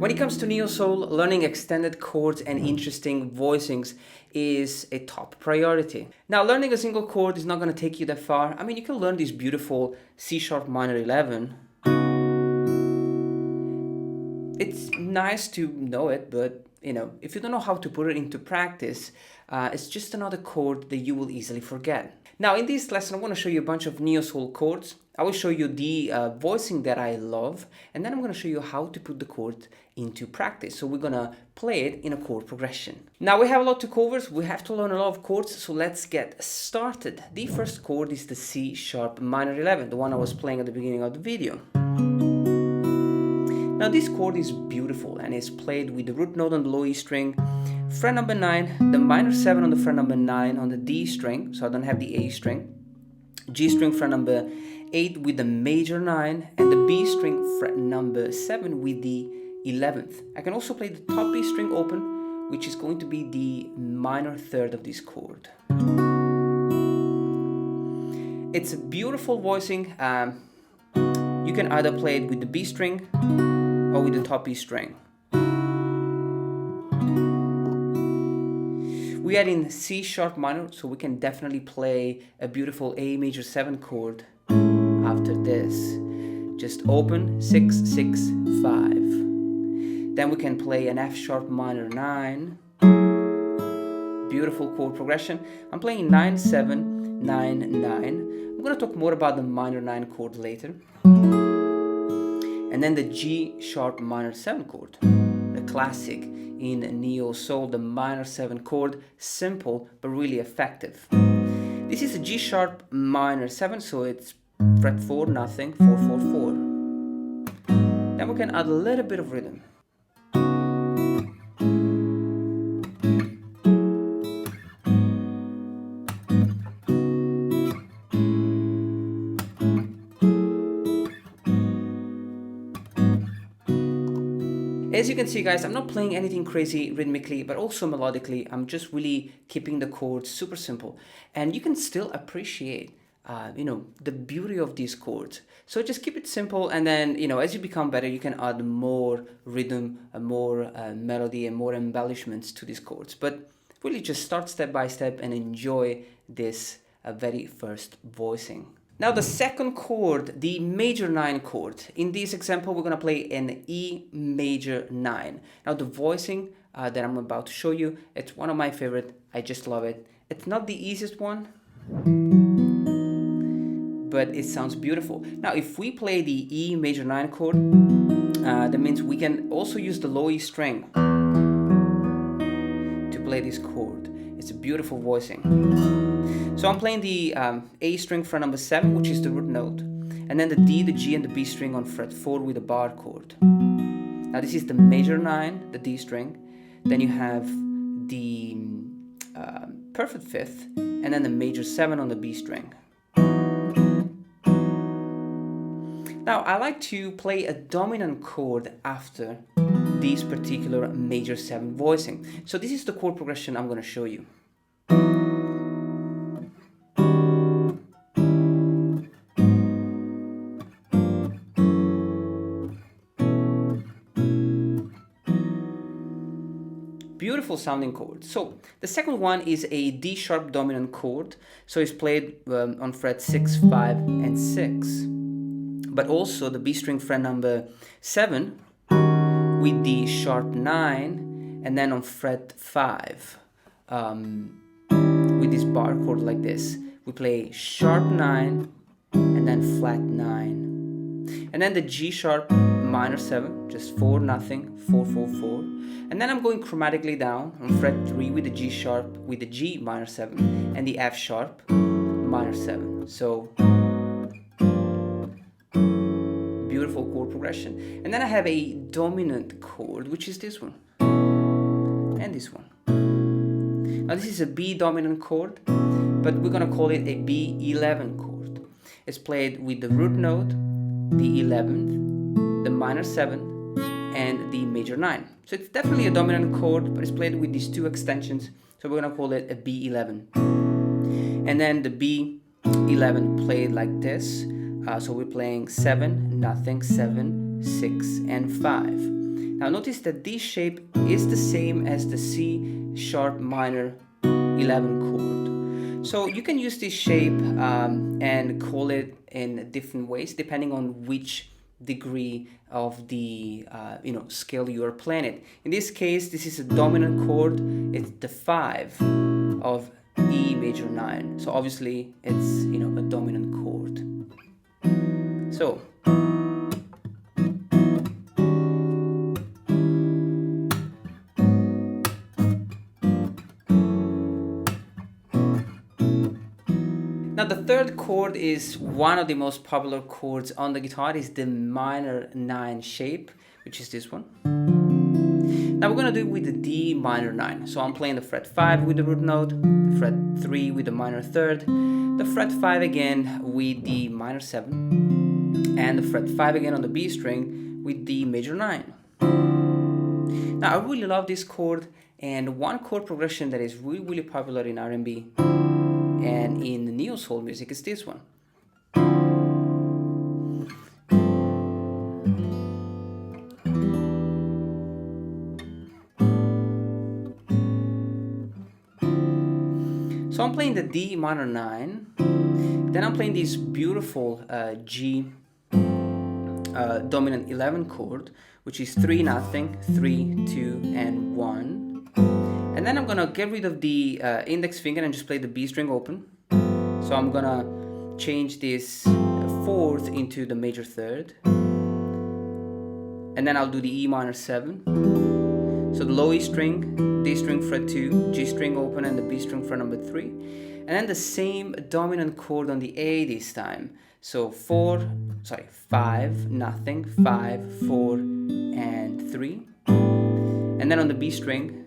When it comes to Neo Soul, learning extended chords and interesting voicings is a top priority. Now, learning a single chord is not going to take you that far. I mean, you can learn this beautiful C sharp minor 11. It's nice to know it, but if you don't know how to put it into practice, it's just another chord that you will easily forget. Now, in this lesson, I'm going to show you a bunch of Neo Soul chords. I will show you the voicing that I love, and then I'm going to show you how to put the chord into practice. So we're going to play it in a chord progression. Now, we have a lot to cover, so we have to learn a lot of chords, so let's get started. The first chord is the C sharp minor 11, the one I was playing at the beginning of the video. Now, this chord is beautiful and is played with the root note on the low E string, fret number 9, the minor 7 on the fret number 9 on the D string, so I don't have the A string, G string fret number 8 with the major 9, and the B string fret number 7 with the 11th. I can also play the top B string open, which is going to be the minor third of this chord. It's a beautiful voicing. You can either play it with the B string or with the top E string. We are in C sharp minor, so we can definitely play a beautiful A major 7 chord after this. Just open 6, 6, 5. Then we can play an F sharp minor 9. Beautiful chord progression. I'm playing 9, 7, 9, 9. I'm going to talk more about the minor 9 chord later. And then the G sharp minor 7 chord, the classic in Neo Soul, the minor 7 chord, simple but really effective. This is a G sharp minor 7, so it's fret 4, nothing, 4, 4, 4. Then we can add a little bit of rhythm. As you can see, guys, I'm not playing anything crazy rhythmically, but also melodically. I'm just really keeping the chords super simple. And you can still appreciate, the beauty of these chords. So just keep it simple, and then, as you become better, you can add more rhythm, more melody, and more embellishments to these chords. But really just start step by step and enjoy this very first voicing. Now, the second chord, the major 9 chord. In this example, we're going to play an E major 9. Now, the voicing that I'm about to show you, it's one of my favorite. I just love it. It's not the easiest one, but it sounds beautiful. Now, if we play the E major 9 chord, that means we can also use the low E string to play this chord. It's a beautiful voicing. So I'm playing the A string fret number 7, which is the root note, and then the D, the G, and the B string on fret 4 with a bar chord. Now this is the major 9, the D string. Then you have the perfect 5th, and then the major 7 on the B string. Now I like to play a dominant chord after this particular major 7 voicing. So this is the chord progression I'm going to show you. Beautiful sounding chord. So the second one is a D sharp dominant chord. So it's played on fret 6, 5, and 6. But also the B string fret number 7 with the sharp 9, and then on fret 5 with this bar chord like this. We play sharp 9 and then flat 9. And then the G sharp minor 7, just 4, nothing, 4, 4, 4. And then I'm going chromatically down on fret 3 with the G sharp, with the G minor 7, and the F sharp minor 7. So beautiful chord progression. And then I have a dominant chord, which is this one and this one. Now this is a B dominant chord, but we're gonna call it a B11 chord. It's played with the root note, the 11th, the minor 7, and the major 9. So it's definitely a dominant chord, but it's played with these two extensions, so we're gonna call it a B11. And then the B11 played like this. So we're playing 7, nothing, 7, 6, and 5. Now notice that this shape is the same as the C sharp minor 11 chord. So you can use this shape and call it in different ways depending on which degree of the scale you are playing it. In this case, this is a dominant chord. It's the 5 of E major 9. So obviously it's a dominant chord. So now the third chord is one of the most popular chords on the guitar. Is the minor 9 shape, which is this one. Now we're gonna do it with the D minor 9. So I'm playing the fret 5 with the root note, the fret 3 with the minor 3rd, the fret 5 again with the minor 7, and the fret 5 again on the B string with the major 9. Now I really love this chord, and one chord progression that is really popular in R&B and in the neo soul music is this one. So I'm playing the D minor 9, then I'm playing this beautiful G dominant 11 chord, which is 3 nothing, 3, 2, and 1. And then I'm gonna get rid of the index finger and just play the B string open. So I'm gonna change this 4th into the major 3rd. And then I'll do the E minor 7. So the low E string, D string fret 2, G string open, and the B string fret number 3. And then the same dominant chord on the A this time. So 5, nothing, 5, 4, and 3. And then on the B string,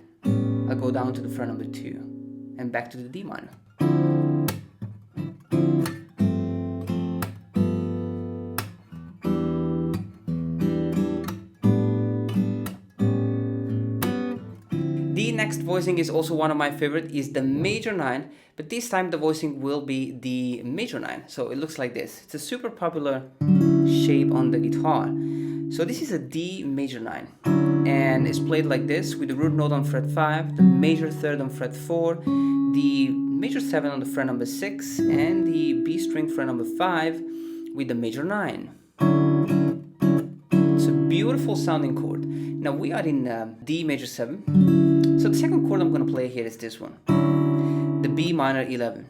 I'll go down to the fret number 2 and back to the D minor. The next voicing is also one of my favorite, is the major 9, but this time the voicing will be the major 9. So it looks like this. It's a super popular shape on the guitar. So this is a D major 9, and it's played like this with the root note on fret 5, the major 3rd on fret 4, the major 7 on the fret number 6, and the B string fret number 5 with the major 9. It's a beautiful sounding chord. Now we are in D major 7. So the second chord I'm going to play here is this one, the B minor 11.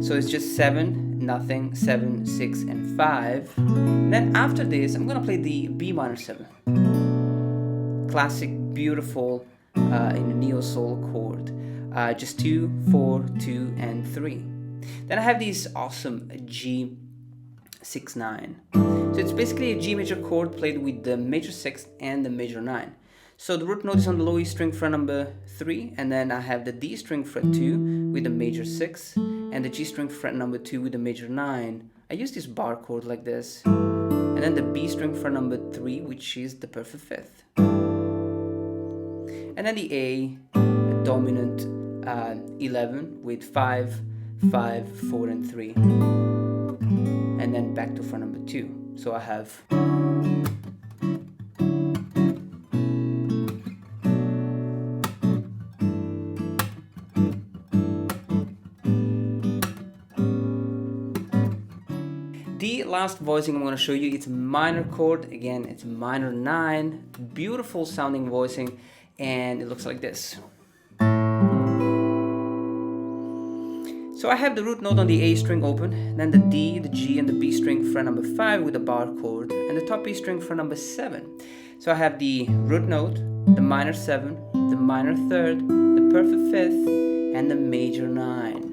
So it's just 7, nothing, 7, 6, and 5. And then after this, I'm going to play the B minor 7. Classic, beautiful, in a neo soul chord. Just 2, 4, 2, and 3. Then I have this awesome G 6, 9. So it's basically a G major chord played with the major 6 and the major 9. So the root note is on the low E string fret number 3, and then I have the D string fret 2 with the major 6, and the G string fret number 2 with the major 9. I use this bar chord like this, and then the B string fret number 3, which is the perfect 5th. And then the A dominant 11 with 5, 5, 4, and 3. And then back to fret number 2. So I have the last voicing I'm going to show you. It's a minor chord. Again, it's minor 9. Beautiful sounding voicing, and it looks like this. So I have the root note on the A string open, then the D, the G, and the B string fret number 5 with the bar chord, and the top E string fret number 7. So I have the root note, the minor 7, the minor 3rd, the perfect 5th, and the major 9.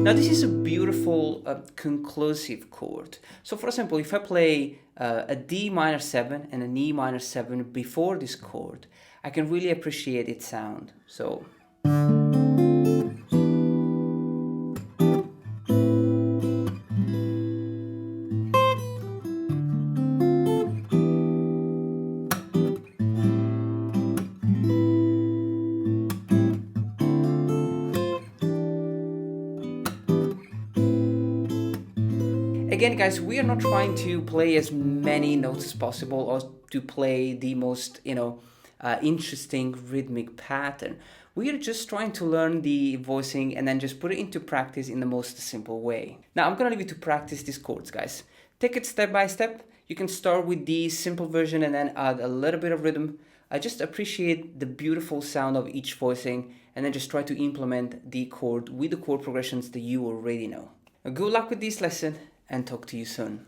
Now this is a beautiful conclusive chord. So for example, if I play a D minor 7 and an E minor 7 before this chord, I can really appreciate its sound. So Again, guys, we are not trying to play as many notes as possible or to play the most, interesting rhythmic pattern. We are just trying to learn the voicing and then just put it into practice in the most simple way. Now, I'm gonna leave you to practice these chords, guys. Take it step by step. You can start with the simple version and then add a little bit of rhythm. I just appreciate the beautiful sound of each voicing and then just try to implement the chord with the chord progressions that you already know. Good luck with this lesson and talk to you soon.